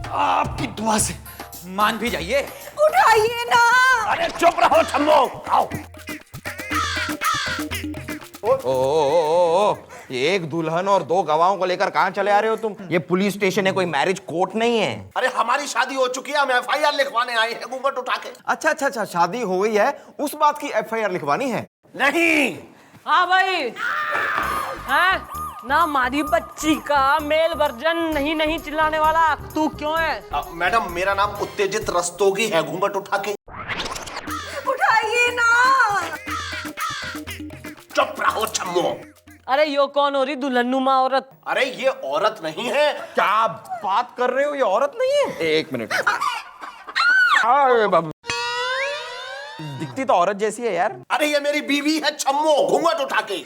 आपकी दुआ से मान भी जाइए। उठाइए ना। अरे चुप रहो छम्मो, आओ। ओ, एक दुल्हन और दो गवाहों को लेकर कहां चले आ रहे हो तुम? ये पुलिस स्टेशन है, कोई मैरिज कोर्ट नहीं है। अरे हमारी शादी हो चुकी है, हम एफआईआर लिखवाने आए हैं घूंघट उठा के। अच्छा, शादी हो गई है, उस बात की एफआईआर लिखवानी है? नहीं। हाँ भाई, हाँ ना, हमारी बच्ची का मेल वर्जन नहीं चिल्लाने वाला तू क्यों है? मैडम मेरा नाम उत्तेजित रस्तोगी है, घूंघट उठा के। उठाइए ना। चुप रहो छम्मो। अरे यो कौन हो रही दुल्हनुमा औरत? अरे ये औरत नहीं है। क्या बात कर रहे हो, ये औरत नहीं है? एक मिनट। अरे बाबू, दिखती तो औरत जैसी है यार। अरे ये मेरी बीवी है छम्मो, घूंघट उठा के।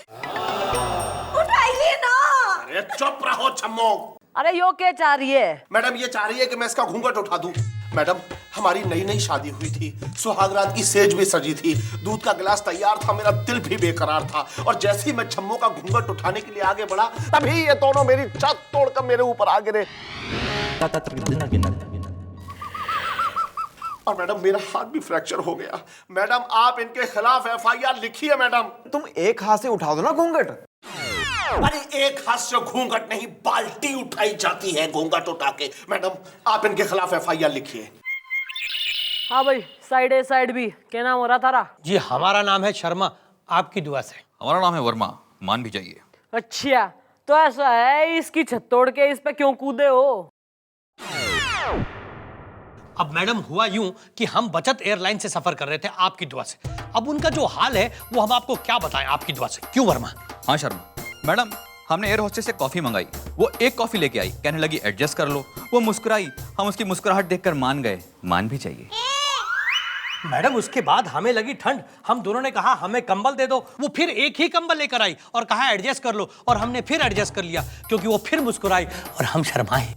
उठाइए ना। अरे चुप रहो छम्मो। अरे यो क्या चाह रही है? मैडम ये चाह रही है कि मैं इसका घूंघट उठा दूं। मैडम हमारी नई शादी हुई थी, सुहागरात की सेज भी सजी थी, दूध का गिलास तैयार था, मेरा दिल भी बेकरार था, और जैसे ही मैं छम्मो का घूंघट उठाने के लिए आगे बढ़ा, तभी ये दोनों मेरी छत तोड़कर मेरे ऊपर आ गिरे। और मैडम मेरा हाथ भी फ्रैक्चर हो गया। मैडम आप इनके खिलाफ एफआईआर लिखिए। मैडम तुम एक हाथ से उठा दो ना घूंघट। अरे एक हाथ से घूंघट नहीं, बाल्टी उठाई जाती है घूंघट उठा के। मैडम आप इनके खिलाफ एफआईआर लिखिए। हाँ भाई, साइड ए साइड बी, क्या नाम हो रहा थारा? जी हमारा नाम है शर्मा, आपकी दुआ से। हमारा नाम है वर्मा, मान भी जाइए। अच्छा, तो ऐसा है, इसकी छत तोड़ के इस पे क्यों कूदे हो? अब मैडम हुआ यूं कि हम बचत एयरलाइन से सफर कर रहे थे आपकी दुआ से। अब उनका जो हाल है वो हम आपको क्या बताएं आपकी दुआ से। क्यों वर्मा? हाँ शर्मा मैडम, हमने एयर होस्टेस से कॉफी मंगाई, वो एक कॉफी लेके आई, कहने लगी एडजस्ट कर लो। वो मुस्कुराई, हम उसकी मुस्कुराहट देखकर मान गए, मान भी चाहिए। मैडम उसके बाद हमें लगी ठंड, हम दोनों ने कहा हमें कंबल दे दो। वो फिर एक ही कंबल लेकर आई और कहा एडजस्ट कर लो, और हमने फिर एडजस्ट कर लिया क्योंकि वो फिर मुस्कुराई और हम शर्माए।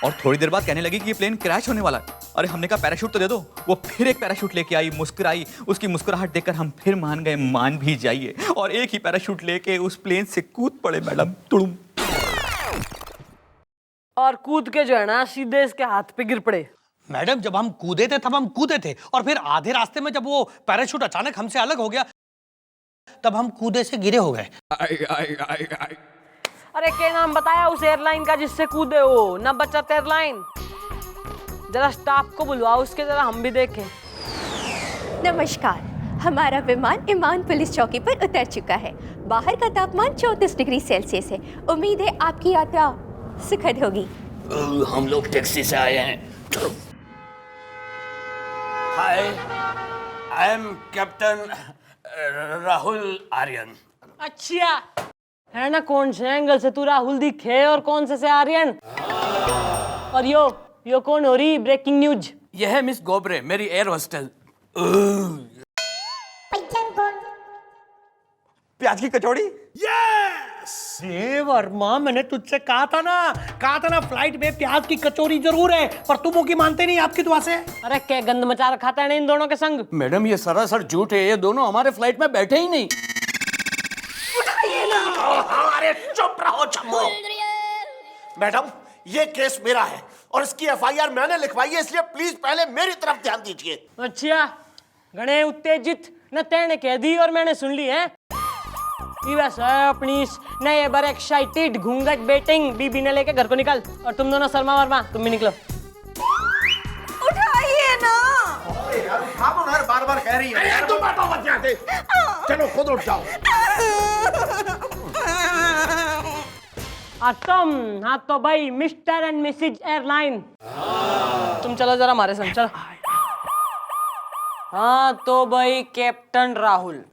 और थोड़ी देर बाद कहने लगी कि ये प्लेन क्रैश होने वाला है। अरे हमने कहा पैराशूट तो दे दो। वो फिर एक पैराशूट लेके आई, मुस्कुराई, उसकी मुस्कुराहट देखकर हम फिर मान गए, मान भी जाइए। और एक ही पैराशूट लेके उस प्लेन से कूद पड़े मैडम, तुड़ुम। और कूद के जो है ना सीधे इसके हाथ पे गिर पड़े। मैडम जब हम कूदे थे तब हम कूदे थे, और फिर आधे रास्ते में जब वो पैराशूट अचानक हमसे अलग हो गया तब हम कूदे से गिरे हो गए। अरे क्या नाम बताया उस एयरलाइन का जिससे कूदे हो? ना बचत एयरलाइन। जरा स्टाफ को बुलवाओ उसके, जरा हम भी देखें। नमस्कार, हमारा विमान इमान पुलिस चौकी पर उतर चुका है। बाहर का तापमान 34 डिग्री सेल्सियस है। उम्मीद है आपकी यात्रा सुखद होगी। हम लोग टैक्सी से आए हैं। चलो। Hi, I am captain Rahul Aryan. अच्छा है ना, कौन से एंगल से तू राहुल दिखे और कौन से आर्यन? और यो कौन हो रही? Breaking news. यह है मिस गोबरे, मेरी एयर होस्टेस। प्याज की कचौड़ी। ये वर्मा, मैंने तुझसे कहा था ना फ्लाइट में प्याज की कचौरी जरूर है, पर तुम वो की मानते नहीं आपकी दुआ से। अरे क्या गंद मचा रखा था इन दोनों के संग? मैडम ये सरासर झूठ है, ये दोनों हमारे फ्लाइट में बैठे ही नहीं। अरे चुप रहो छम्मो। मैडम ये केस मेरा है और इसकी एफआईआर मैंने लिखवाई है, इसलिए प्लीज पहले मेरी तरफ ध्यान दीजिए। अच्छा, गणे उत्तेजित न तेने कह दी और मैंने सुन ली है। अपनी नए बार एक्साइटेड घूंघट बेटिंग बीबी ने लेके घर को निकल, और तुम दोनों शर्मा वर्मा तुम भी निकलो। उठाइए ना। यार उठा दो ना, बार-बार कह रही है। तुम बैठो मत यहाँ पे। चलो खुद उठ जाओ। तुम, हाँ तो भाई मिस्टर एंड मिसेज एयरलाइन, तुम चलो जरा हमारे संग, चलो। हाँ तो भाई कैप्टन राहुल,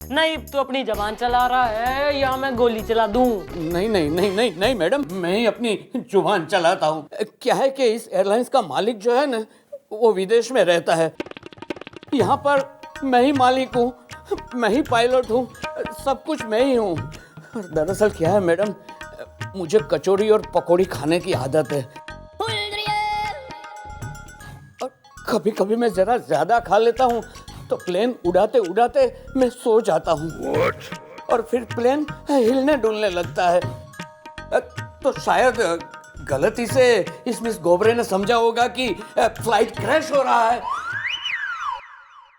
नहीं तो अपनी जबान चला रहा है या मैं गोली चला दूं? नहीं मैडम, मैं ही अपनी जुबान चलाता हूँ। क्या है कि इस एयरलाइंस का मालिक जो है ना, वो विदेश में रहता है। यहाँ पर मैं ही मालिक हूँ, मैं ही पायलट हूँ, सब कुछ मैं ही हूँ। दरअसल क्या है मैडम, मुझे कचौड़ी और पकौड़ी खाने की आदत है, और कभी कभी मैं जरा ज्यादा खा लेता हूँ तो प्लेन उड़ाते उड़ाते मैं सो जाता हूँ। और फिर प्लेन हिलने डुलने लगता है। तो शायद गलती से इस मिस गोबरे ने समझा होगा कि फ्लाइट क्रैश हो रहा है,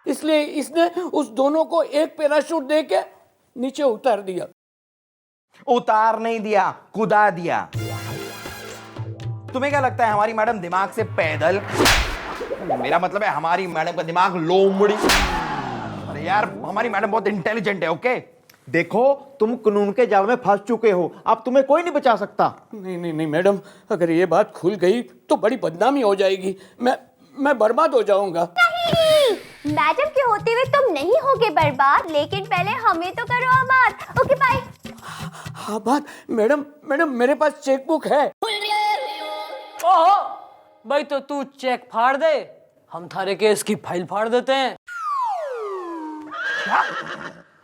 इसलिए इसने उस दोनों को एक पैराशूट दे के नीचे उतार दिया। उतार नहीं दिया, कुदा दिया। तुम्हें क्या लगता है हमारी मैडम दिमाग से पैदल? मेरा मतलब है हमारी मैडम का दिमाग लोमड़ी। अरे यार हमारी मैडम बहुत इंटेलिजेंट है। ओके देखो तुम कानून के जाल में फंस चुके हो, अब तुम्हें कोई नहीं बचा सकता। नहीं मैडम, अगर ये बात खुल गई तो बड़ी बदनामी हो जाएगी। मैं बर्बाद हो जाऊंगा। नहीं, मैडम के होते हुए तुम नहीं होगे बर्बाद, लेकिन पहले हमें तो करो आबाद। Okay bye. हाँ बात मैडम मेरे पास चेकबुक है। ओहो भाई, तो तू चेक फाड़ दे, हम थारे केस की फाइल फाड़ देते हैं।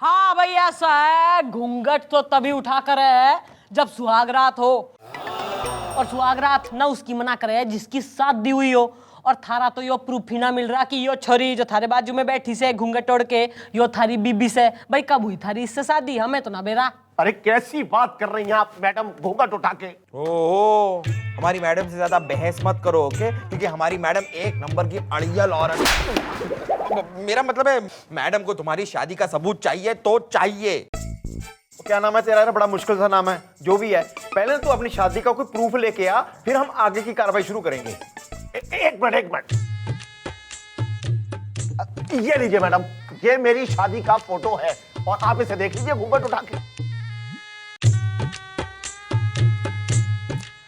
हाँ भाई ऐसा है, घूंघट तो तभी उठा कर है जब सुहागरात हो, और सुहागरात ना उसकी मना करे जिसकी शादी हुई हो। और थारा तो यो प्रूफ ही ना मिल रहा कि यो छोरी जो थारे बाजू में बैठी से घूंघट तोड़ के यो थारी बीबी से। भाई कब हुई थारी इससे शादी? हमें तो ना बेरा। अरे कैसी बात कर रही हैं आप मैडम, घूंघट उठा के। ओहो, हमारी मैडम से ज्यादा बहस मत करो। ओके, क्योंकि हमारी मैडम एक नंबर की अड़ियल औरत। मेरा मतलब है मैडम को तुम्हारी शादी का सबूत चाहिए तो चाहिए। क्या नाम है तेरा? यार बड़ा मुश्किल सा नाम है। जो भी है, पहले तू अपनी शादी का कोई प्रूफ लेके आ, फिर हम आगे की कार्रवाई शुरू करेंगे। एक मिनट, ये लीजिए मैडम, ये मेरी शादी का फोटो है और आप इसे देख लीजिए घूंघट उठा के।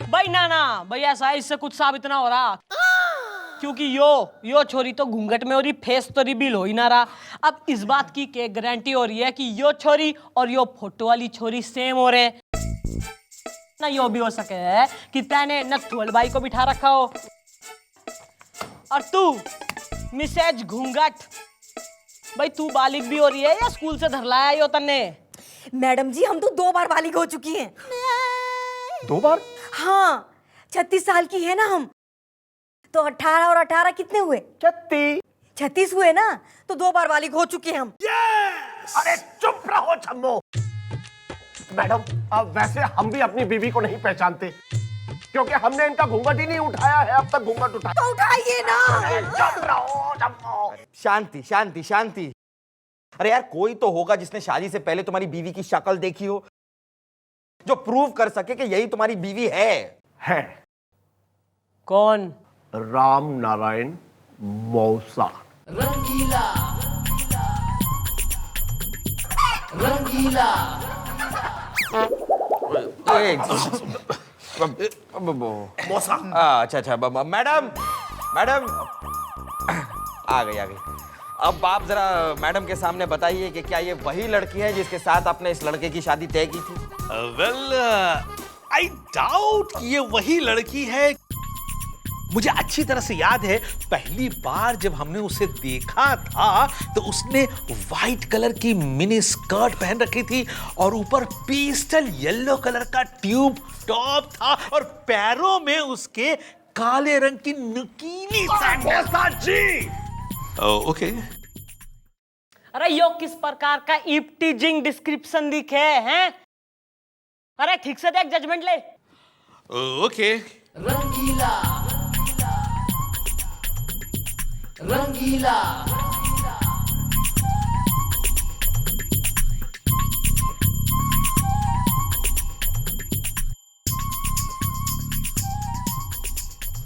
भाई ना भाई ऐसा है, इससे कुछ साबित ना हो रहा, क्योंकि यो छोरी तो घूंघट में हो रही, फेस तो रिवील हो ही ना रहा। अब इस बात की क्या गारंटी हो रही है कि यो छोरी और यो फोटो वाली छोरी सेम हो रहे? ना यो भी हो सके है कि तैने नथुअल भाई को बिठा रखा हो और तू मिसेज घूंघट। भाई तू बालिग भी हो रही है या स्कूल से धर लाया यो तन्ने? मैडम जी हम तो 2 बार बालिग हो चुकी हैं। 2 बार? हाँ, 36 साल की है ना हम, तो 18 और 18 कितने हुए? 36 हुए ना, तो 2 बार बालिग हो चुके हैं हम। अरे चुप रहो छम्मो। मैडम अब वैसे हम भी अपनी बीवी को नहीं पहचानते, क्योंकि हमने इनका घूंघट ही नहीं उठाया है अब तक। घूंघट उठाया तो उठाइए ना। अरे चुप रहो छम्मो। शांति शांति शांति। अरे यार कोई तो होगा जिसने शादी से पहले तुम्हारी बीवी की शक्ल देखी हो, जो प्रूव कर सके कि यही तुम्हारी बीवी है। कौन? राम नारायण मौसा। मौसा। अच्छा मैडम आ गई। अब आप जरा मैडम के सामने बताइए कि क्या ये वही लड़की है जिसके साथ आपने इस लड़के की शादी तय की थी? वेल आई डाउट कि ये वही लड़की है। मुझे अच्छी तरह से याद है, पहली बार जब हमने उसे देखा था तो उसने व्हाइट कलर की मिनी स्कर्ट पहन रखी थी और ऊपर पेस्टल येलो कलर का ट्यूब टॉप था और पैरों में उसके काले रंग की नुकीली सैंडल। ओके। अरे यो किस प्रकार का ईपटीजिंग डिस्क्रिप्शन दिखे हैं? अरे ठीक से देख, जजमेंट ले। Okay. Rangeela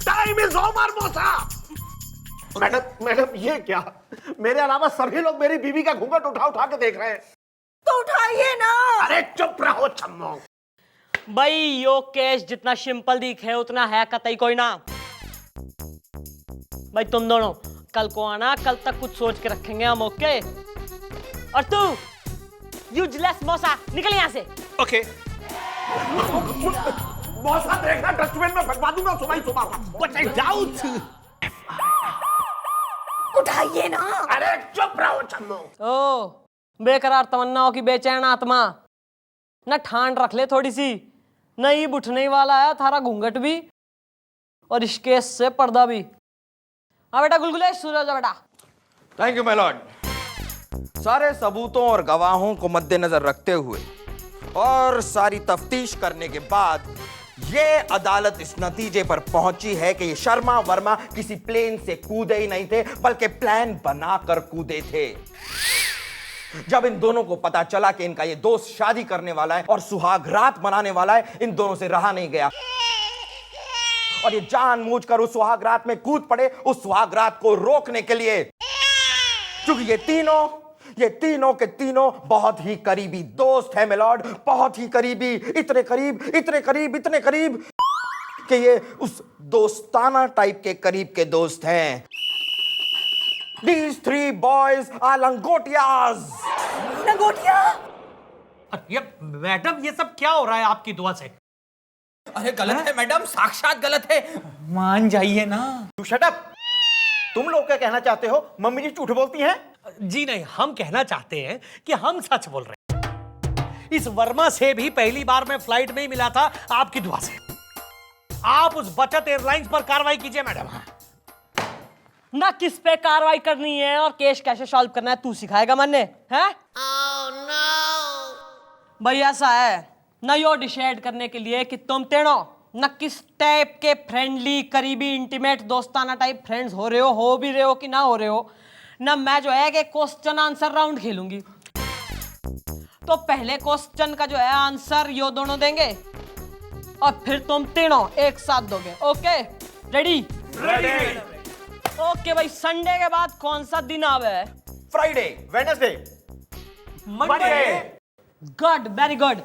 time is over मौसा। मैडम ये क्या, मेरे अलावा सभी लोग मेरी बीवी का घूंघट उठा के देख रहे हैं। तो उठाइए ना। अरे चुप रहो छम्मो। भाई यो केस जितना सिंपल दिखे उतना है कतई कोई ना। भाई तुम दोनों कल को आना, कल तक कुछ सोच के रखेंगे हम। ओके? और तू यूजलेस मौसा निकल यहां से। ओके। मौसा देखना डस्टबिन में फटवा दूंगा सुबह। But I doubt. उठाइए ना। अरे चुप रहो छम्मो। ओ बेकरार तमन्नाओं की बेचैन आत्मा, न ठान रख ले थोड़ी सी। नहीं बुठने वाला है थारा घूंघट भी और इस केस से पर्दा भी। हाँ बेटा गुलगुले, सूरज बेटा। Thank you my Lord. सारे सबूतों और गवाहों को मद्देनजर रखते हुए और सारी तफ्तीश करने के बाद ये अदालत इस नतीजे पर पहुंची है कि ये शर्मा वर्मा किसी प्लेन से कूदे ही नहीं थे, बल्कि प्लान बनाकर कूदे थे। जब इन दोनों को पता चला कि इनका ये दोस्त शादी करने वाला है और सुहाग रात मनाने वाला है, इन दोनों से रहा नहीं गया और ये जानबूझकर उस सुहाग रात में कूद पड़े, उस सुहाग रात को रोकने के लिए। क्योंकि ये तीनों के तीनों बहुत ही करीबी दोस्त हैं मिलॉर्ड, बहुत ही करीबी, इतने करीब कि ये उस दोस्ताना टाइप के करीब के दोस्त हैं। These 3 boys are लंगोटियाज। लंगोटिया? ये मैडम, ये सब क्या हो रहा है आपकी दुआ से? अरे गलत है मैडम, साक्षात गलत है, मान जाइए ना। तू शट अप। तुम लोग क्या कहना चाहते हो? मम्मी जी झूठ बोलती हैं? जी नहीं, हम कहना चाहते हैं कि हम सच बोल रहे हैं। इस वर्मा से भी पहली बार में फ्लाइट में ही मिला था आपकी दुआ से। आप उस बचत एयरलाइंस पर कार्रवाई कीजिए मैडम। ना किस पे कार्रवाई करनी है और केस कैसे सॉल्व करना है तू सिखाएगा मन्ने, हैं? भाई ऐसा है ना, यो डिसाइड करने के लिए कि तुम तीनों न किस टाइप के फ्रेंडली, करीबी, इंटीमेट, दोस्ताना टाइप फ्रेंड्स हो भी रहे हो कि ना हो रहे हो ना, मैं जो है कि क्वेश्चन आंसर राउंड खेलूंगी। तो पहले क्वेश्चन का जो है आंसर यो दोनों देंगे और फिर तुम तीनों एक साथ दोगे। Okay, ready? ओके भाई, संडे के बाद कौन सा दिन आवे? Friday, Wednesday, Monday. Good, very good.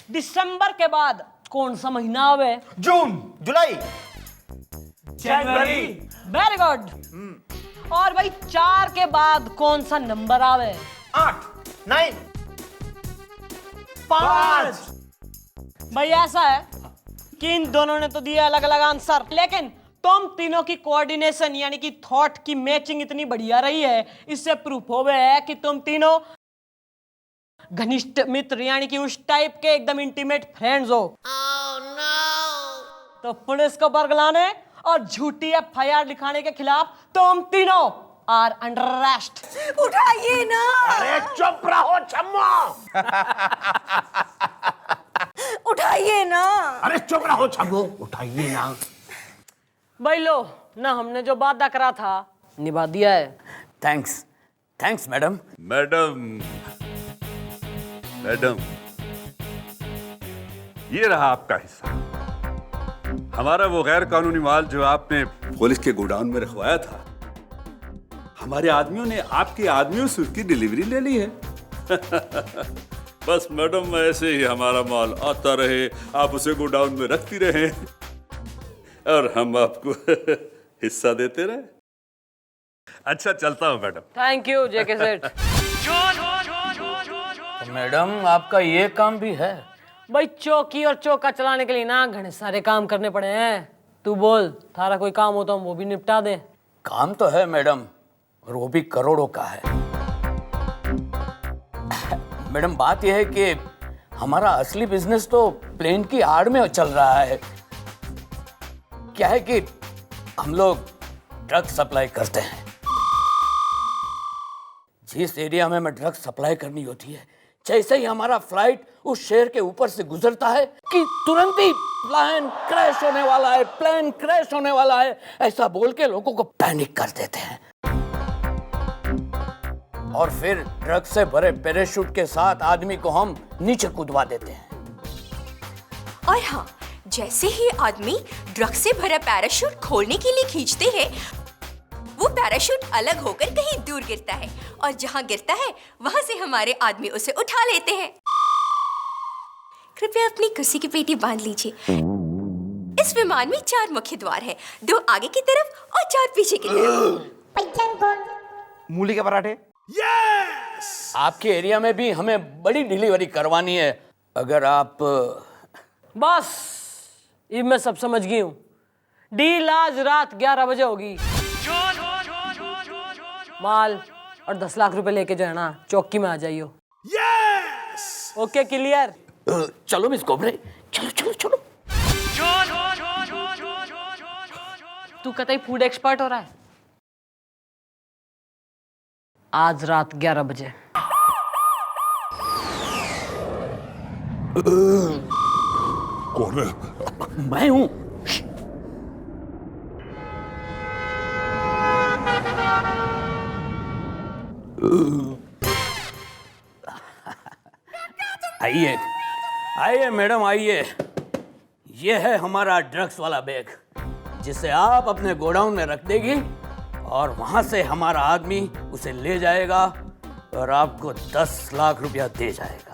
दिसंबर के बाद कौन सा महीना आवे? जून, जुलाई, जनवरी। Very good. और भाई 4 के बाद कौन सा नंबर आवे? 8, 9, 5। भाई ऐसा है कि इन दोनों ने तो दिए अलग अलग आंसर, लेकिन तुम तीनों की कोऑर्डिनेशन यानी कि थॉट की मैचिंग इतनी बढ़िया रही है, इससे प्रूफ हो गया है कि तुम तीनों घनिष्ठ मित्र यानी कि उस टाइप के एकदम इंटीमेट फ्रेंड्स हो। तो पुलिस को बरगलाने और झूठी एफआईआर लिखाने के खिलाफ तुम तीनों आर अंडर अरेस्ट। उठाइए ना। अरे चुप रहो छम्मा। उठाइए ना। अरे चुप रहो छम्मो, उठाइए ना। भाई लो ना, हमने जो वादा करा था निभा दिया है। Thanks madam. मैडम, ये रहा आपका हिस्सा। हमारा वो गैर कानूनी माल जो आपने पुलिस के गोडाउन में रखवाया था, हमारे आदमियों ने आपके आदमियों से उसकी डिलीवरी ले ली है। बस मैडम, ऐसे ही हमारा माल आता रहे, आप उसे गोडाउन में रखती रहे और हम आपको हिस्सा देते रहे। अच्छा, चलता हूं मैडम। थैंक यू जेके सेठ। तो मैडम, आपका ये काम भी है? भाई चौकी और चौका चलाने के लिए ना घने सारे काम करने पड़े हैं। तू बोल, थारा कोई काम हो तो हम वो भी निपटा दें। काम तो है मैडम, और वो भी करोड़ों का है। मैडम, बात यह है कि हमारा असली बिजनेस तो प्लेन की आड़ में चल रहा है। क्या है कि हम लोग ड्रग सप्लाई करते हैं। जिस एरिया में हमें ड्रग सप्लाई करनी होती है, जैसे ही हमारा फ्लाइट उस शहर के ऊपर से गुजरता है कि तुरंत ही प्लेन क्रैश होने वाला है, ऐसा बोल के लोगों को पैनिक कर देते हैं और फिर ड्रग से भरे पैराशूट के साथ आदमी को हम नीचे कूदवा देते हैं। और हाँ, जैसे ही आदमी ड्रग से भरा पैराशूट खोलने के लिए खींचते हैं, वो पैराशूट अलग होकर कहीं दूर गिरता है और जहाँ गिरता है वहाँ से हमारे आदमी उसे उठा लेते हैं। कृपया अपनी कुर्सी की पेटी बांध लीजिए। इस विमान में 4 मुख्य द्वार है, 2 आगे की तरफ और 4 पीछे की तरफ। मूली के पराठे। आपके एरिया में भी हमें बड़ी डिलीवरी करवानी है। अगर आप बस ये मैं सब समझ गई हूँ। डील आज रात 11 बजे होगी। माल और 10 लाख रुपए लेके जो है ना, चौकी में आ जाइयो। Okay, clear? चलो मिस कोबरे, चलो। तू कतई फूड एक्सपर्ट हो रहा है। आज रात 11 बजे। कौन है? मैं हूं। आइए आइए मैडम आइए। ये है हमारा ड्रग्स वाला बैग जिसे आप अपने गोडाउन में रख देगी और वहां से हमारा आदमी उसे ले जाएगा और आपको 10 लाख रुपया दे जाएगा।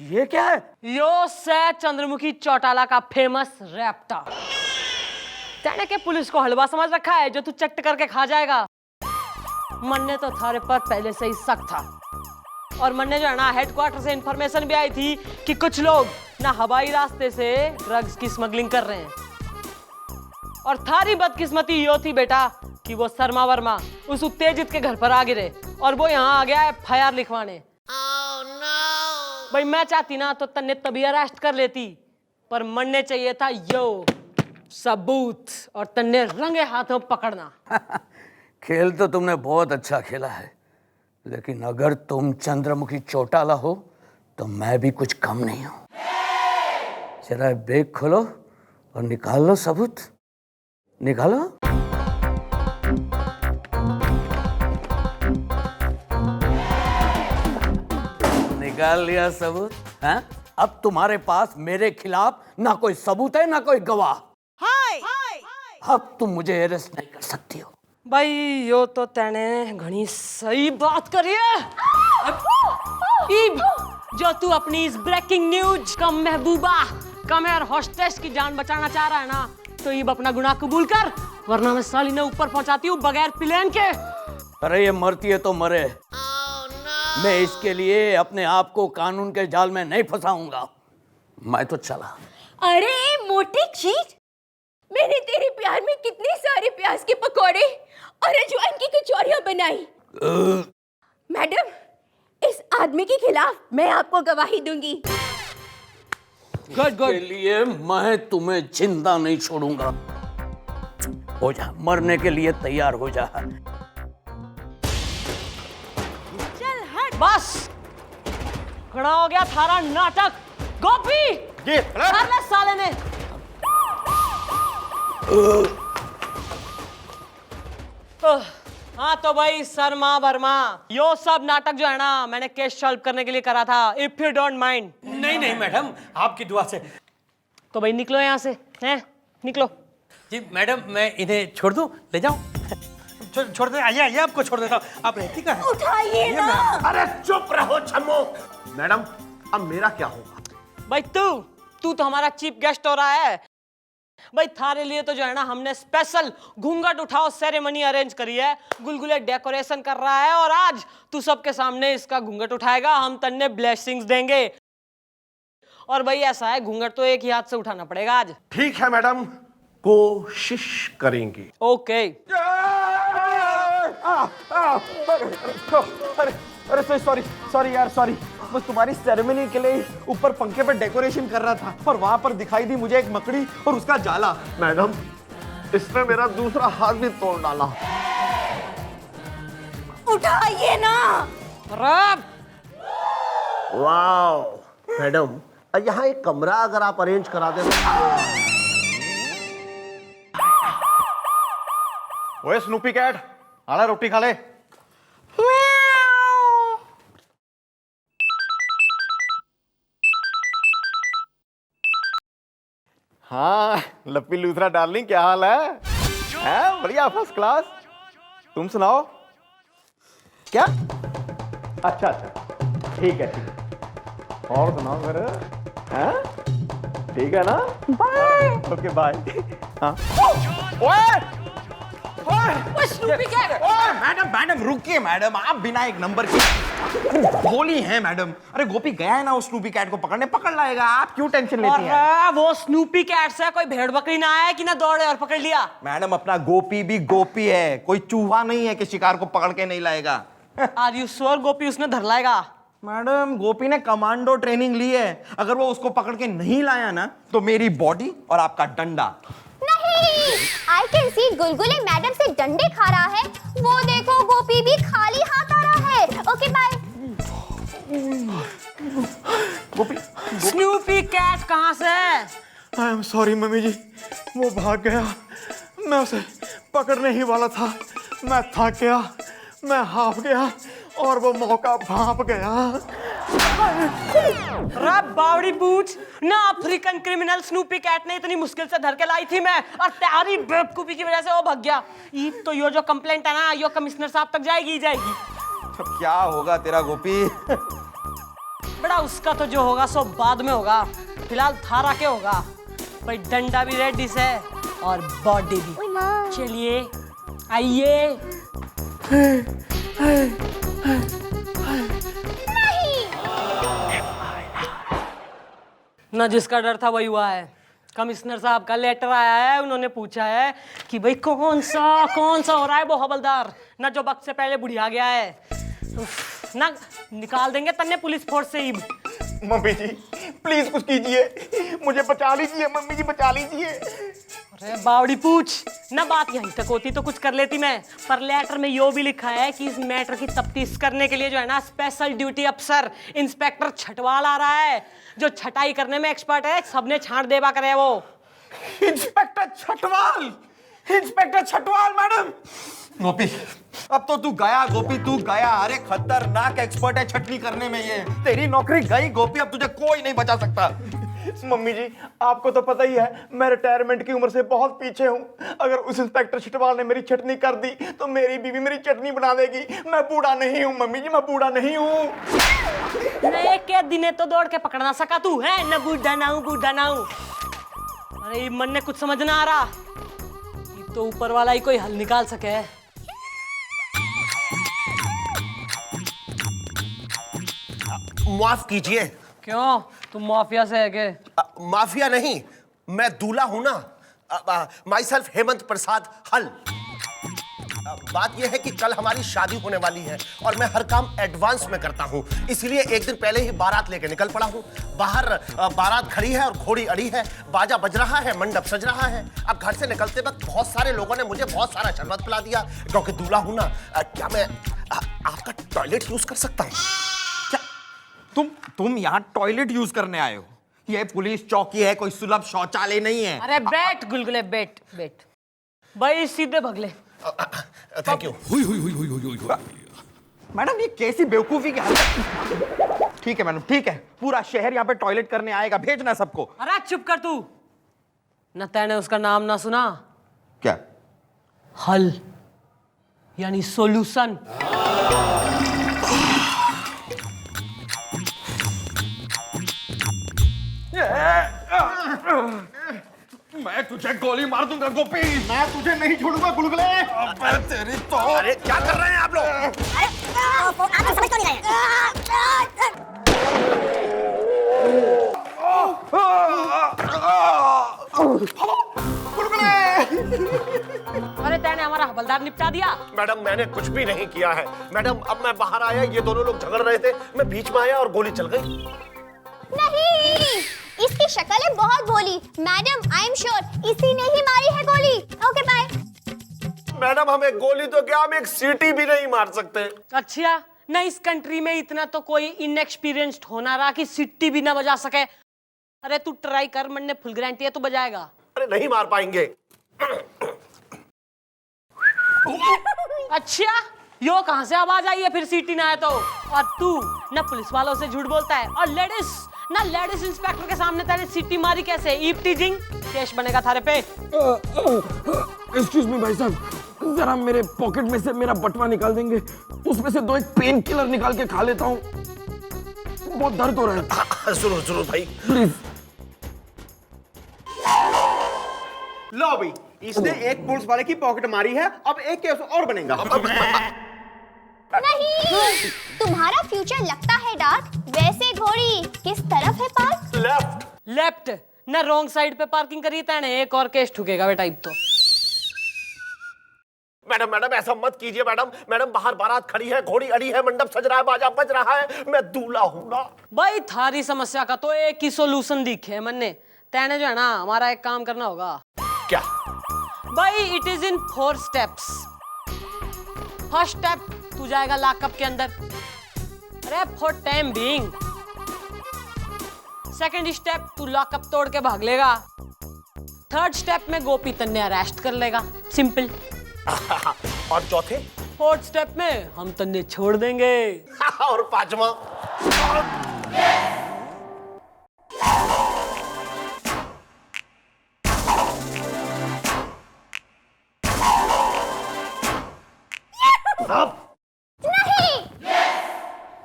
ये क्या है? यो से चंद्रमुखी चौटाला का फेमस रैप्टर। तेने के पुलिस को हलवा समझ रखा है जो तू चट करके खा जाएगा। मन ने तो थारे पर पहले से ही शक था और मन ने जो है ना हेडक्वार्टर से इंफॉर्मेशन भी आई थी कि कुछ लोग ना हवाई रास्ते से ड्रग्स की स्मगलिंग कर रहे हैं। और थारी बदकिस्मती यो थी बेटा कि वो शर्मा वर्मा उस उत्तेजित के घर पर आ गिरे और वो यहाँ आ गया है FIR लिखवाने। भाई मैं चाहती ना तो तन्ने तभी अरेस्ट कर लेती, पर मन ने चाहिए था यो सबूत और तन्ने रंगे हाथों पकड़ना। खेल तो तुमने बहुत अच्छा खेला है, लेकिन अगर तुम चंद्रमुखी चौटाला हो तो मैं भी कुछ कम नहीं हूं। जरा बैग खोलो और निकाल लो सबूत। निकालो। निकाल लिया सबूत? हैं? अब तुम्हारे पास मेरे खिलाफ ना कोई सबूत है ना कोई गवाह। अब तुम मुझे अरेस्ट नहीं कर सकती हो। भाई यो तो तेने घनी सही बात करी है। जो तू अपनी इस ब्रेकिंग न्यूज कम महबूबा कम एयर होस्टेस की जान बचाना चाह रहा है ना, तो ये अपना गुनाह कबूल कर, वरना मैं साली ने ऊपर पहुंचाती हूँ बगैर प्लेन के। अरे ये मरती है तो मरे। मैं इसके लिए अपने आप को कानून के जाल में नहीं फंसाऊंगा। मैं तो चला। अरे मोटी चीज, मैंने तेरे प्यार में कितने सारे प्याज के पकौड़े और अजवाइन की कचौरियां बनाई। मैडम, इस आदमी के खिलाफ मैं आपको गवाही दूंगी। गुड के लिए मैं तुम्हें जिंदा नहीं छोड़ूंगा। हो जा, मरने के लिए तैयार हो जा। चल हट। बस खड़ा हो गया थारा नाटक। गोपी कर ले साले ने। हाँ तो भाई शर्मा वर्मा, यो सब नाटक जो है ना मैंने केस सॉल्व करने के लिए करा था। If you don't mind. नहीं नहीं मैडम, आपकी दुआ से। तो भाई निकलो यहाँ से, हैं? निकलो। जी मैडम, मैं इन्हें छोड़ दूं? ले जाऊं? छोड़ दे। आइए आइए, आपको छोड़ देता हूँ। आप रहती कहाँ हैं? उठाइए ना। अरे चुप रहो छम्मो। मैडम, अब मेरा क्या होगा? भाई तू तो हमारा चीफ गेस्ट हो रहा है। भाई थारे लिए तो जो है ना हमने स्पेशल घूंघट उठाओ सेरेमनी अरेंज करी है। गुलगुले डेकोरेशन कर रहा है और आज तू सबके सामने इसका घूंघट उठाएगा, हम तन्ने ब्लेसिंग्स देंगे। और भाई ऐसा है, घूंघट तो एक ही हाथ से उठाना पड़ेगा आज। ठीक है मैडम, कोशिश करेंगे। ओके। अरे सॉरी यार, सॉरी। मैं तुम्हारी सेरेमनी के लिए ऊपर पंखे पे डेकोरेशन कर रहा था, पर वहां पर दिखाई दी मुझे एक मकड़ी और उसका जाला। मैडम, इसने मेरा दूसरा हाथ भी तोड़ डाला। उठाइए ना। वाओ मैडम, यहाँ एक कमरा अगर आप अरेंज करा दें। ओए स्नूपी कैट, आला रोटी खा ले। हाँ लप्पी लूथरा डार्लिंग, क्या हाल है? हैं? बढ़िया, फर्स्ट क्लास। तुम सुनाओ। क्या? अच्छा, ठीक है। और सुनाओ फिर। हैं? ठीक है ना? बाय। Okay bye. हाँ। ओए! मैडम रुकिए मैडम, आप बिना एक नंबर की भोली हैं मैडम। अरे गोपी गया है ना उस स्नूपी कैट को पकड़ने, पकड़ लाएगा। आप क्यों टेंशन लेती हैं? वो स्नूपी कैट से कोई भेड़ बकरी ना आया कि ना दौड़े और पकड़ लिया। मैडम अपना गोपी भी गोपी है, कोई चूहा नहीं है कि शिकार को पकड़ के नहीं लाएगा। आर यू श्योर गोपी उसने धर लाएगा? मैडम गोपी ने कमांडो ट्रेनिंग ली है, अगर वो उसको पकड़ के नहीं लाया ना तो मेरी बॉडी और आपका डंडा। नहीं, I can see gulgule madam से डंडे खा रहा है। वो देखो गोपी भी खाली हाथ आ रहा है। Okay bye. Gopi. Snoopy cat कहाँ से? I am sorry mummy ji, वो भाग गया, मैं उसे पकड़ने ही वाला था, मैं थक गया, मैं हाफ गया और वो मौका भाप गया। रब बावड़ी बूच ना, अफ्रीकन क्रिमिनल स्नूपी कैट ने इतनी मुश्किल से धर के लाई थी मैं, और तुम्हारी बेवकूफी की वजह से वो भाग गया। ये तो यो जो कंप्लेंट है ना, यो कमिश्नर साहब तक जाएगी जाएगी। तो क्या होगा तेरा गोपी? बड़ा उसका तो जो होगा सो बाद में होगा, फिलहाल थारा के होगा भाई। डंडा भी रेडी से और बॉडी भी। चलिए आइए। ना जिसका डर था वही हुआ है। कमिश्नर साहब का लेटर आया है, उन्होंने पूछा है कि भाई कौन सा हो रहा है वो हवलदार, ना जो वक्त से पहले बुढ़िया गया है ना, निकाल देंगे तन्ने पुलिस फोर्स से ही। मम्मी जी प्लीज कुछ कीजिए, मुझे बचा लीजिए, मम्मी जी बचा लीजिए। अरे बावड़ी पूछ ना, बात यहीं तक होती तो कुछ कर लेती मैं, पर लेटर में यो भी लिखा है कि इस मैटर की तफ्तीश करने के लिए जो है ना, स्पेशल ड्यूटी अफसर इंस्पेक्टर छटवाल आ रहा है, जो छटाई करने में एक्सपर्ट है, सबने छांट देवा करे वो। Inspector Chhatwal, inspector Chhatwal madam. Gopi अब तो तू गया, गोपी तू गया। अरे खतरनाक एक्सपर्ट है छटनी करने में ये, तेरी नौकरी गई गोपी, अब तुझे कोई नहीं बचा सकता। मम्मी जी आपको तो पता ही है मैं रिटायरमेंट की उम्र से बहुत पीछे हूँ, अगर उस इंस्पेक्टर छटवाल ने मेरी चटनी कर दी तो मेरी बीवी मेरी चटनी बना देगी। मैं बूढ़ा नहीं हूँ मम्मी जी, मैं बूढ़ा नहीं हूँ। नए के दिने तो दौड़ के पकड़ ना सका तू है न, बूढ़ा ना हूँ, बूढ़ा ना हूँ। अरे मन ने कुछ समझ ना आ रहा, ये तो ऊपर वाला ही कोई हल निकाल सके। माफ कीजिए। क्यों, तुम माफिया से है के? माफिया नहीं, मैं दूल्हा हूं ना, माई सेल्फ हेमंत प्रसाद हल। बात यह है कि कल हमारी शादी होने वाली है और मैं हर काम एडवांस में करता हूं, इसलिए एक दिन पहले ही बारात लेके निकल पड़ा हूं। बाहर बारात खड़ी है और घोड़ी अड़ी है, बाजा बज रहा है, मंडप सज रहा है। अब घर से निकलते वक्त बहुत सारे लोगों ने मुझे बहुत सारा शरबत पिला दिया, क्योंकि दूल्हा हूं ना। क्या मैं आपका टॉयलेट यूज कर सकता हूं? तुम यहाँ टॉयलेट यूज करने आए हो? ये पुलिस चौकी है, कोई सुलभ शौचालय नहीं है। अरे बैठ गुलगुले, बैठ बैठ भाई, सीधे भगले। Thank you. मैडम ये कैसी बेवकूफी की हालत। ठीक है मैडम, ठीक है, पूरा शहर यहाँ पे टॉयलेट करने आएगा, भेजना सबको। अरे चुप कर तू, न तैने उसका नाम ना सुना? क्या? हल यानी सॉल्यूशन। मैं तुझे गोली मार दूंगा गोपी, मैं तुझे नहीं छोड़ूंगा गुलगुले। अबे तेरी तो। अरे क्या कर रहे हैं आप लोग? आप समझ तो नहीं रहे। अरे तैने हमारा हवलदार निपटा दिया। मैडम मैंने कुछ भी नहीं किया है। मैडम अब मैं बाहर आया, ये दोनों लोग झगड़ रहे थे, मैं बीच में आया और गोली चल गई। नहीं, इसकी शक्ल है बहुत भोली। मैडम आई एम श्योर इसी ने ही मारी है गोली। Okay bye. मैडम हमें गोली तो क्या, हम एक सीटी भी नहीं मार सकते। अच्छा ना, इस कंट्री में इतना तो कोई इनएक्सपीरियंस्ड होना रहा कि सिट्टी भी ना बजा सके। अरे तू ट्राई कर, मन ने फुल गारंटी है तू बजाएगा। अरे नहीं मार पाएंगे। अच्छा यो कहां से आवाज आई है फिर सीटी ना आए तो? और तू ना पुलिस वालों से झूठ बोलता है, और लेडीज इंस्पेक्टर के सामने तेरे सीटी मारी कैसे? ईव टीजिंग केस बनेगा थारे पे। एक्सक्यूज मी भाई साहब, जरा मेरे पॉकेट में से मेरा बटवा निकाल देंगे, उसमें से 2 पेन किलर निकाल के खा लेता हूँ, बहुत दर्द हो रहा है। जरूर जरूर भाई, प्लीज। लो भाई, इसने एक पुलिस वाले की पॉकेट मारी है, अब एक केस और बनेगा। नहीं, तुम्हारा फ्यूचर लगता है डार्क। वैसे घोड़ी किस तरफ है पार्क? लेफ्ट ना, रॉन्ग साइड पे पार्किंग करी तैने, एक और केस ठुकेगा बेटा। तो मैडम ऐसा मत कीजिए मैडम। मैडम बाहर बारात खड़ी है, घोड़ी अड़ी है, मंडप सज रहा है, बाजा बज रहा है, मैं दूल्हा हूं ना। भाई थारी समस्या का तो एक ही सॉल्यूशन दिखे मन ने। तैने जो है ना, हमारा एक काम करना होगा। क्या? भाई it is in 4 steps. First step, तू जाएगा लॉकअप के अंदर। अरे for time being. Second step तू लॉकअप तोड़ के भाग लेगा। थर्ड स्टेप में गोपी तन्ने अरेस्ट कर लेगा। सिंपल। और चौथे? फोर्थ स्टेप में हम तन्ने छोड़ देंगे। और पांचवा?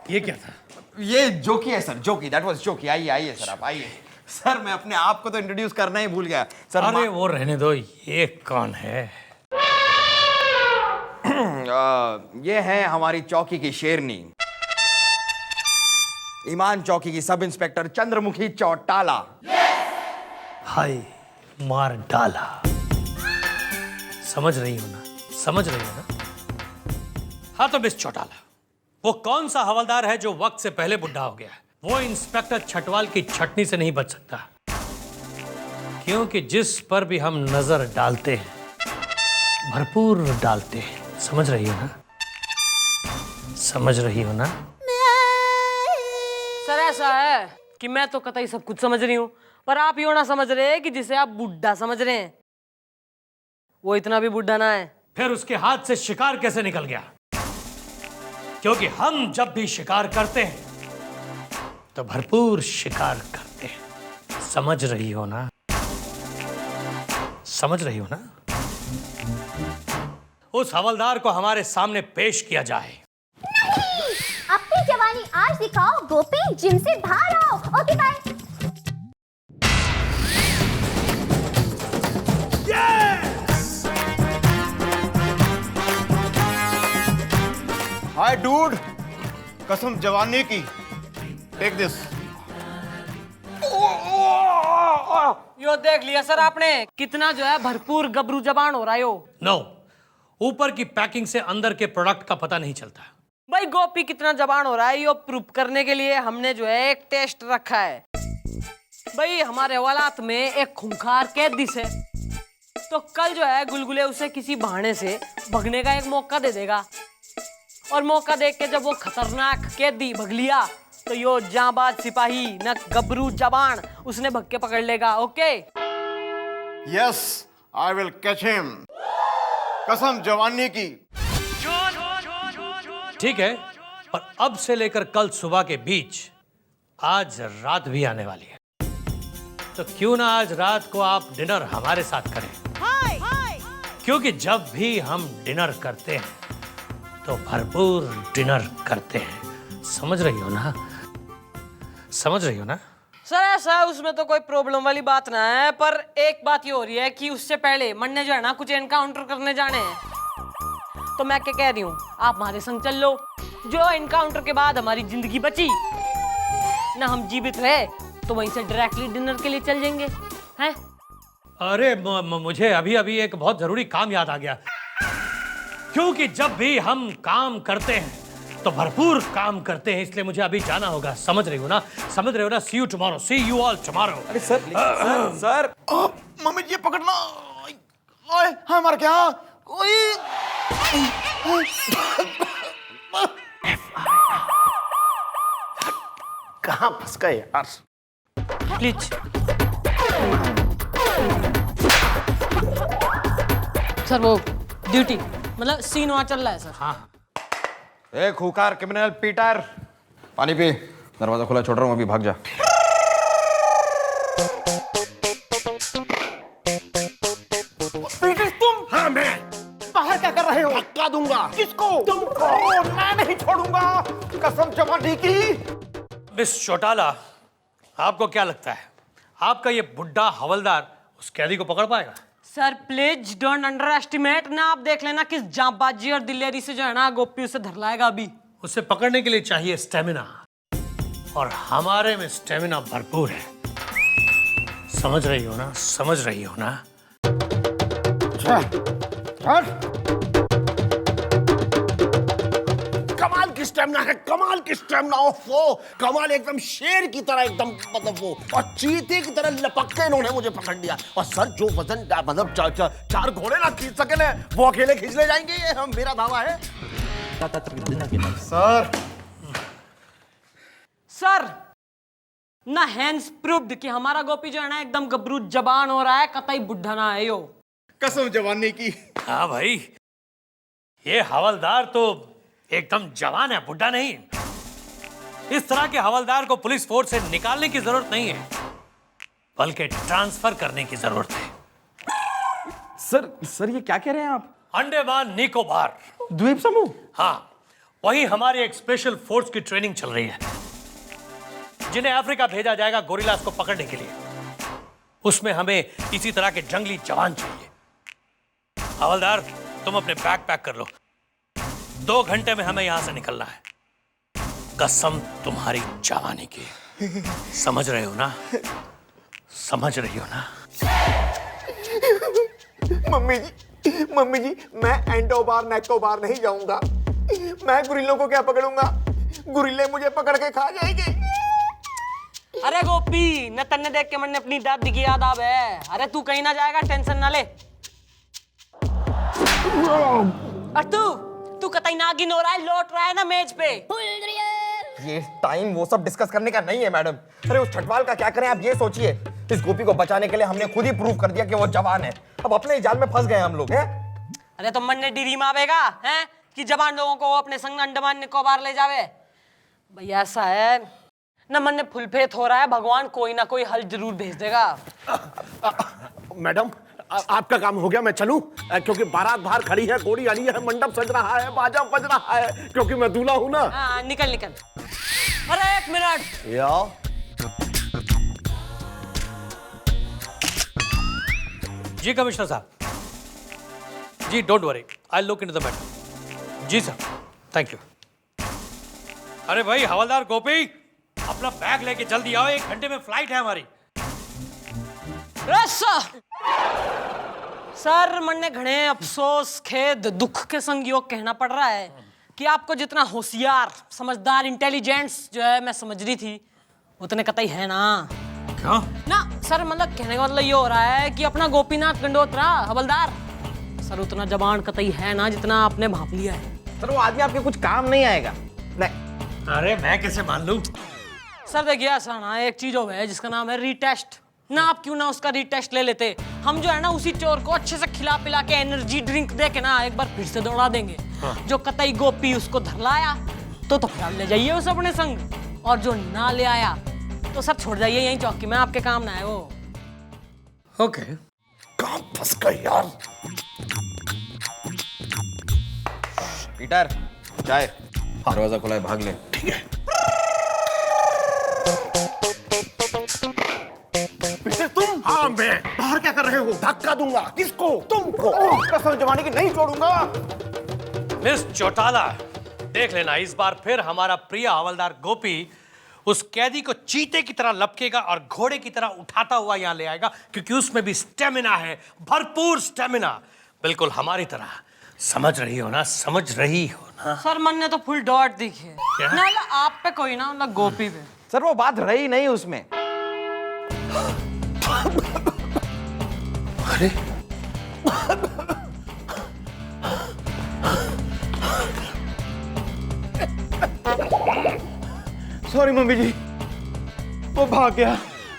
ये क्या था? ये जोकी है सर, जोकी। दैट वाज जोकी। आइए आइए सर, आप आइए। सर मैं अपने आप को तो इंट्रोड्यूस करना ही भूल गया सर। अरे वो रहने दो, ये कौन है? ये है हमारी चौकी की शेरनी, ईमान चौकी की सब इंस्पेक्टर चंद्रमुखी चौटाला। हाय मार डाला। समझ रही हो ना? समझ रही हो ना? हाँ तो मिस चौटाला, वो कौन सा हवलदार है जो वक्त से पहले बुढ़ा हो गया है? वो इंस्पेक्टर छटवाल की छटनी से नहीं बच सकता, क्योंकि जिस पर भी हम नजर डालते हैं भरपूर डालते हैं। समझ रही हो ना? समझ रही हो ना? सर ऐसा है कि मैं तो कतई सब कुछ समझ रही हूँ, पर आप यो ना समझ रहे कि जिसे आप बुढ़ा समझ रहे हैं वो इतना भी बुढ़ा ना है। फिर उसके हाथ से शिकार कैसे निकल गया? क्योंकि हम जब भी शिकार करते हैं तो भरपूर शिकार करते हैं। समझ रही हो ना? समझ रही हो ना? उस हवलदार को हमारे सामने पेश किया जाए। नहीं, अपनी जवानी आज दिखाओ गोपी, जिम से बाहर आओ। Okay bye. हाय डूड, कसम जवानी की, टेक दिस। यो देख लिया सर आपने, कितना जो है भरपूर गबरू जबान हो रहा है यो। नो, ऊपर की पैकिंग से अंदर के प्रोडक्ट का पता नहीं चलता। भाई गोपी कितना जबान हो रहा है यो प्रूफ करने के लिए हमने जो है एक टेस्ट रखा है। भाई हमारे हवालात में एक खूंखार कैदी से, तो कल जो है गुलगुले उसे किसी बहाने से भगने का एक मौका दे देगा, और मौका देख के जब वो खतरनाक कैदी भग लिया तो यो जांबाज सिपाही न गबरू जबान उसने भग के पकड़ लेगा। Okay? Yes, I will catch him, कसम जवानी की। ठीक है, पर अब से लेकर कल सुबह के बीच आज रात भी आने वाली है, तो क्यों ना आज रात को आप डिनर हमारे साथ करें? क्योंकि जब भी हम डिनर करते हैं तो भरपूर डिनर करते हैं। समझ रही हो ना? समझ रही हो ना? सर ऐसा है, उसमें तो कोई प्रॉब्लम वाली बात ना है, पर एक बात ये हो रही है कि उससे पहले मन ने जो है ना कुछ एनकाउंटर करने जाने हैं। तो मैं क्या कह रही हूँ, आप हमारे संग चल लो। जो एनकाउंटर के बाद हमारी जिंदगी बची ना, हम जीवित रहे, तो वहीं से डायरेक्टली डिनर के लिए चल जाएंगे। हैं? अरे मुझे अभी अभी एक बहुत जरूरी काम याद आ गया, क्योंकि जब भी हम काम करते हैं तो भरपूर काम करते हैं, इसलिए मुझे अभी जाना होगा। समझ रही हो ना? समझ रहे हो ना? See you tomorrow, see you all tomorrow. अरे सर सर मम्मी ये पकड़ना। ओए हाँ, मर गया। ओए कहाँ फंस गए यार? प्लीज सर, वो ड्यूटी मतलब सीन वहां चल रहा है सर। हाँ, ए खूंखार क्रिमिनल पीटर, पानी पी। दरवाजा खुला छोड़ रहा हूँ, अभी भाग जा। पीटर तुम? हाँ मैं। बाहर क्या कर रहे हो? धक्का दूंगा। किसको? तुमको। मैं नहीं छोड़ूंगा, कसम जवानी की। मिस चौटाला, आपको क्या लगता है आपका ये बुड्ढा हवलदार उस कैदी को पकड़ पाएगा? Sir please don't under estimate ना। आप देख लेना किस जांबाजी और दिलेरी से जो है ना गोपी उसे धर लाएगा। अभी उसे पकड़ने के लिए चाहिए स्टेमिना, और हमारे में स्टेमिना भरपूर है। समझ रही हो ना? समझ रही हो ना? कमाल की स्टेमिना है, कमाल की स्टेमिना। वो कमाल, एकदम शेर की तरह, एकदम मतलब वो, और चीते की तरह लपक के इन्होंने मुझे पकड़ लिया। और सर जो वजन मतलब चार घोड़े ना खींच सके वो अकेले खींच ले जाएंगे, ये हम मेरा दावा है। सर सर ना हैंड्स प्रूव्ड कि हमारा गोपी जो है ना एकदम गबरू जबान हो रहा है, कतई बुढ़ा ना है यो। कसम जवानी की। हाँ भाई, ये हवलदार तो एकदम जवान है, बुढ़ा नहीं। इस तरह के हवलदार को पुलिस फोर्स से निकालने की जरूरत नहीं है, बल्कि ट्रांसफर करने की जरूरत है। सर ये क्या कह रहे हैं आप? अंडमान निकोबार द्वीप समूह? हाँ, वही हमारी एक स्पेशल फोर्स की ट्रेनिंग चल रही है, जिन्हें अफ्रीका भेजा जाएगा गोरिल्लास को पकड़ने के लिए। उसमें हमें इसी तरह के जंगली जवान चाहिए। हवलदार, तुम अपने बैग पैक कर लो, 2 घंटे में हमें यहां से निकलना है। कसम तुम्हारी जवानी की। समझ रहे हो ना? समझ रही हो ना? मम्मी जी मैं एंडोबार नेकोबार नहीं जाऊंगा। मैं गुरिल्लों को क्या पकड़ूंगा? गुरिल्ले मुझे पकड़ के खा जाएंगे। अरे गोपी, न तन्ने देख के मन अपनी दादी की याद आवे। अरे तू कहीं ना जाएगा, टेंशन ना ले। और तू कतई नागिन हो रहा है, लौट रहा है ना मेज पे। ये टाइम वो सब डिस्कस करने का नहीं है मैडम। अरे उस छठवाल का क्या करें आप ये सोचिए। इस गोपी को बचाने के लिए हमने खुद ही प्रूव कर दिया कि वो जवान है। अब अपने ही जाल में फंस गए हम लोग हैं। अरे तो मन ने डीरी मावेगा हैं कि जवान लोगों को वो अपने संग अंडमान निकोबार ले जावे। भैया ऐसा है न, मन ने फुलफेथ हो रहा है, भगवान कोई ना कोई हल जरूर भेज देगा। मैडम आपका काम हो गया, मैं चलूं? क्योंकि बारात बाहर खड़ी है, घोड़ी आनी है, मंडप सज रहा है, बाजा बज रहा है, क्योंकि मैं दूल्हा हूं ना। हाँ, निकल। अरे 1 मिनट। या जी कमिश्नर साहब, जी don't worry, I look into the matter. जी सर, थैंक यू। अरे भाई हवलदार गोपी, अपना बैग लेके जल्दी आओ, 1 घंटे में फ्लाइट है हमारी। सर मन ने घणे अफसोस, खेद, दुख के संग योग कहना पड़ रहा है कि आपको जितना होशियार, समझदार, इंटेलिजेंस जो है मैं समझ रही थी, उतने कतई है ना। क्या? ना सर, मतलब कहने का मतलब ये हो रहा है कि अपना गोपीनाथ गंडोत्रा हवलदार सर उतना जबान कतई है ना जितना आपने भांप लिया है। सर वो आदमी आपके कुछ काम नहीं आएगा। नहीं। अरे मैं कैसे मान लूं? सर देखिए ऐसा ना, एक चीज हो है जिसका नाम है रीटेस्ट ना। आप क्यों ना उसका रीटेस्ट ले लेते? हम जो है ना उसी चोर को अच्छे से खिला पिला के एनर्जी ड्रिंक दे के ना एक बार फिर से दौड़ा देंगे। हाँ। जो कतई गोपी उसको धर लाया तो फिर ले जाइए उसे अपने संग, और जो ना ले आया तो सर छोड़ जाइए यहीं चौकी में, आपके काम ना है वो। ओके। कहाँ फंस गए यार? पीटर चाय। दरवाजा खुला है, भाग ले। ठीक है। तुम? हाँ मैं। बाहर क्या कर रहे हो? धक्का दूंगा। किसको? तुमको। कसम जवानी की नहीं छोड़ूंगा। मिस चौटाला, देख लेना इस बार फिर हमारा प्रिय हवलदार गोपी उस कैदी को चीते की तरह लपकेगा और घोड़े की तरह उठाता हुआ यहाँ ले आएगा, क्योंकि उसमें भी स्टेमिना है, भरपूर स्टेमिना, बिल्कुल हमारी तरह। समझ रही हो ना? समझ रही हो ना? सर मन ने तो फुल डॉट दिखी है ना, आप पे कोई ना गोपी पे। सर वो बात रही नहीं उसमें। अरे सॉरी मम्मी जी, वो भाग गया,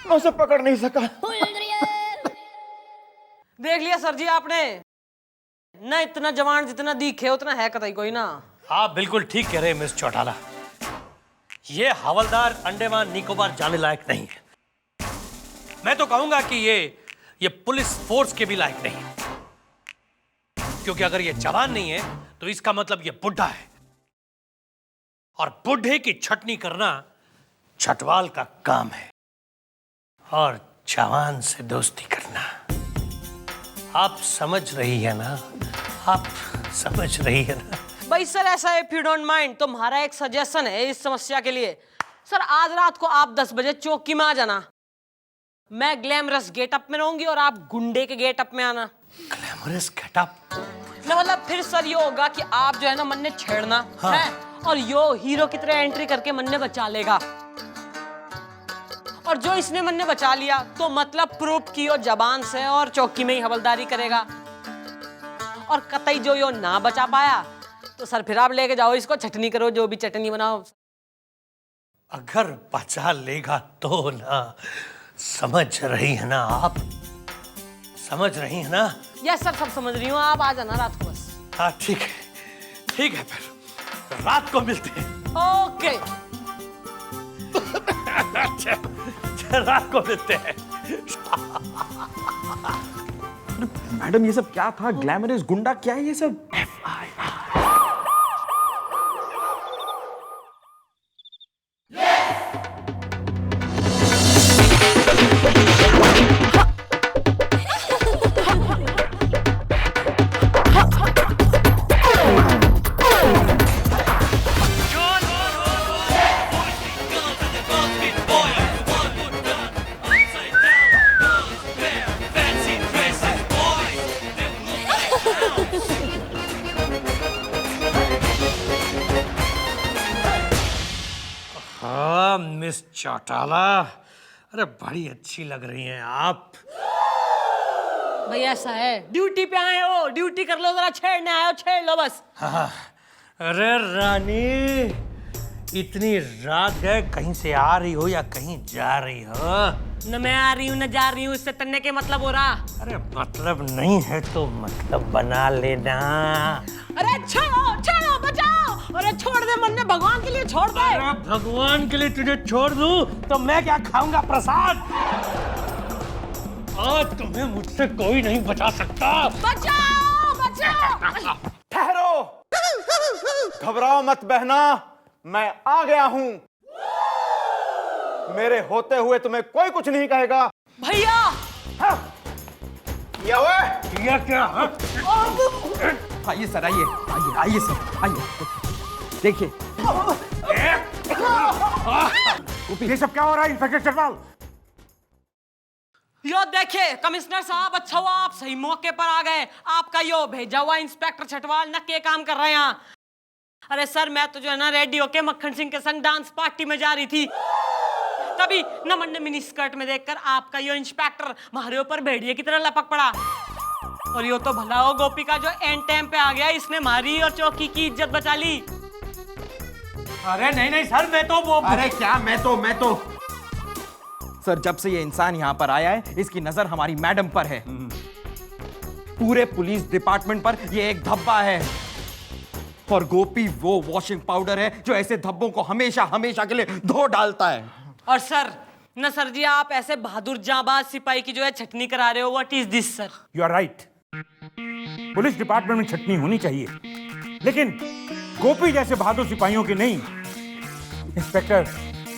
मैं उसे पकड़ नहीं सका। देख लिया सर जी आपने ना, इतना जवान जितना दिखे उतना है कतई कोई ना। आप बिल्कुल ठीक कह रहे हैं मिस चौटाला, ये हवलदार अंडमान निकोबार जाने लायक नहीं है। मैं तो कहूंगा कि ये पुलिस फोर्स के भी लायक नहीं है, क्योंकि अगर ये जवान नहीं है तो इसका मतलब ये बुढ़ा है, और बुढ़े की छटनी करना छटवाल का काम है, और जवान से दोस्ती करना। आप समझ रही है ना? आप समझ रही है ना? भाई सर ऐसा है, इफ यू डोंट माइंड, तो हमारा एक सजेशन है इस समस्या के लिए। सर आज रात को आप 10 बजे चौकी में आ जाना। मैं ग्लैमरस गेटअप में रहूंगी और आप गुंडे के गेटअप में आना। Glamorous getup? ना मतलब फिर सर ये होगा कि आप जो है ना मन ने छेड़ना है, और यो हीरो की तरह एंट्री करके मन ने बचा लेगा, और जो इसने मन ने बचा लिया तो मतलब प्रूफ की यो जबान से और चौकी में ही हवलदारी करेगा, और कतई जो यो ना बचा पाया तो सर फिर आप लेके जाओ इसको, चटनी करो, जो भी चटनी बनाओ। अगर बचा लेगा तो ना, समझ रही है ना आप? समझ रही है ना? यस सर, सब समझ रही हूँ। आप आ जाना रात को बस। हाँ ठीक है, ठीक है, फिर रात को मिलते हैं। ओके। अच्छा, रात को मिलते हैं। मैडम ये सब क्या था? ग्लैमरस गुंडा क्या है ये सब? हाँ मिस चौटाला, अरे बड़ी अच्छी लग रही हैं आप। भैया ऐसा है, ड्यूटी पे आए हो, ड्यूटी कर लो, जरा छेड़ने आए हो, छेड़ लो बस। हाँ, अरे रानी, इतनी रात है, कहीं से आ रही हो या कहीं जा रही हो? न मैं आ रही हूँ न जा रही हूँ, इससे तन्ने के मतलब हो रहा। अरे मतलब नहीं है तो मतलब बना लेना। अरे छोड़ो छोड़ो, बचाओ। अरे छोड़ दे, मन ने भगवान के लिए छोड़ दे। अरे भगवान के लिए तुझे छोड़ दूं तो मैं क्या खाऊंगा प्रसाद? आज तुम्हें मुझसे कोई नहीं बचा सकता। बचाओ बचाओ। ठहरो, घबराओ मत बहना, मैं आ गया हूं। मेरे होते हुए तुम्हें कोई कुछ नहीं कहेगा। भैया ये हुए? ये क्या? आइए सर, आइए आइए आइए सर, आइए देखिए। ये सब क्या हो रहा है इंस्पेक्टर चटवाल? यो देखिए कमिश्नर साहब, अच्छा हुआ आप सही मौके पर आ गए। आपका यो भेजा हुआ इंस्पेक्टर छटवाल न के काम कर रहे हैं यहाँ। अरे सर, मैं तो जो है ना रेडी होके मक्खन सिंह के संग डांस पार्टी में जा रही थी, तभी नमन ने मिनी स्कर्ट में देखकर आपका यो इंस्पेक्टर हमारे ऊपर भेड़िए की तरह लपक पड़ा। और यो तो भला हो गोपी का जो एंड टाइम पे आ गया, इसने मारी और चौकी की इज्जत बचा ली। अरे नहीं नहीं सर, मैं तो वो, अरे क्या मैं तो सर, जब से ये इंसान यहाँ पर आया है, इसकी नजर हमारी मैडम पर है। पूरे पुलिस डिपार्टमेंट पर ये एक धब्बा है। और गोपी वो वॉशिंग पाउडर है जो ऐसे धब्बों को हमेशा हमेशा के लिए धो डालता है। और सर न सर जी, आप ऐसे बहादुर जाबाज सिपाही की जो है छटनी करा रहे हो। What is this sir? You are right, police department में छटनी होनी चाहिए, लेकिन गोपी जैसे बहादुर सिपाहियों की नहीं, इंस्पेक्टर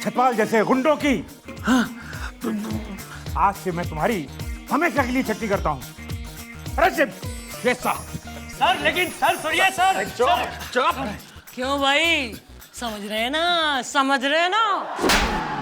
छतवाल जैसे गुंडों की। आज से मैं तुम्हारी हमेशा के लिए छटनी करता हूं। अरे सर, लेकिन सर सुनिए सर। चुप। क्यों भाई, समझ रहे हैं ना, समझ रहे हैं ना?